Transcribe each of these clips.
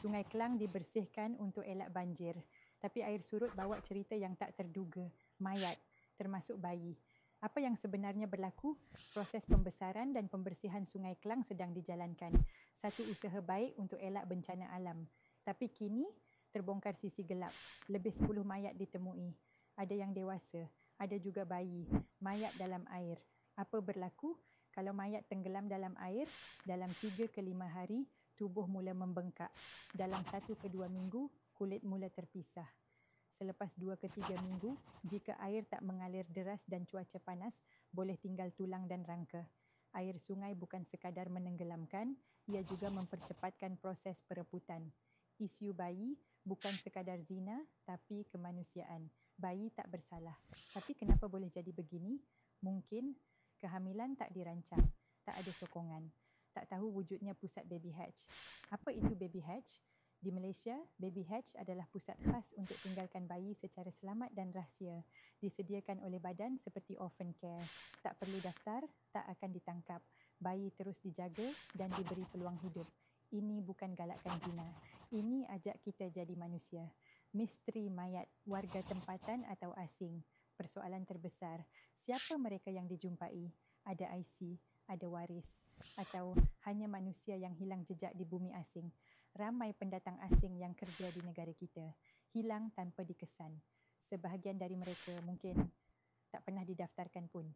Sungai Klang dibersihkan untuk elak banjir. Tapi air surut bawa cerita yang tak terduga, mayat, termasuk bayi. Apa yang sebenarnya berlaku? Proses pembesaran dan pembersihan Sungai Klang sedang dijalankan. Satu usaha baik untuk elak bencana alam. Tapi kini terbongkar sisi gelap. Lebih 10 mayat ditemui. Ada yang dewasa, ada juga bayi, mayat dalam air. Apa berlaku? Kalau mayat tenggelam dalam air, dalam 3 ke 5 hari, tubuh mula membengkak. Dalam 1 ke 2 minggu, kulit mula terpisah. Selepas 2 ke 3 minggu, jika air tak mengalir deras dan cuaca panas, boleh tinggal tulang dan rangka. Air sungai bukan sekadar menenggelamkan, ia juga mempercepatkan proses pereputan. Isu bayi bukan sekadar zina, tapi kemanusiaan. Bayi tak bersalah. Tapi kenapa boleh jadi begini? Mungkin kehamilan tak dirancang, tak ada sokongan, tak tahu wujudnya pusat baby hatch. Apa itu baby hatch? Di Malaysia, baby hatch adalah pusat khas untuk tinggalkan bayi secara selamat dan rahsia. Disediakan oleh badan seperti orphan care. Tak perlu daftar, tak akan ditangkap. Bayi terus dijaga dan diberi peluang hidup. Ini bukan galakkan zina. Ini ajak kita jadi manusia. Misteri mayat, warga tempatan atau asing. Persoalan terbesar, siapa mereka yang dijumpai? Ada IC, ada waris, atau hanya manusia yang hilang jejak di bumi asing? Ramai pendatang asing yang kerja di negara kita, hilang tanpa dikesan. Sebahagian dari mereka mungkin tak pernah didaftarkan pun.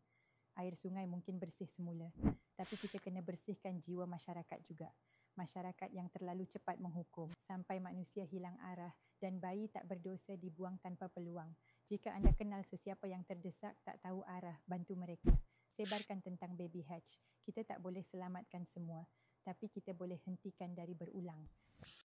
Air sungai mungkin bersih semula, tapi kita kena bersihkan jiwa masyarakat juga. Masyarakat yang terlalu cepat menghukum sampai manusia hilang arah dan bayi tak berdosa dibuang tanpa peluang. Jika anda kenal sesiapa yang terdesak, tak tahu arah, bantu mereka. Sebarkan tentang baby hatch. Kita tak boleh selamatkan semua, tapi kita boleh hentikan dari berulang.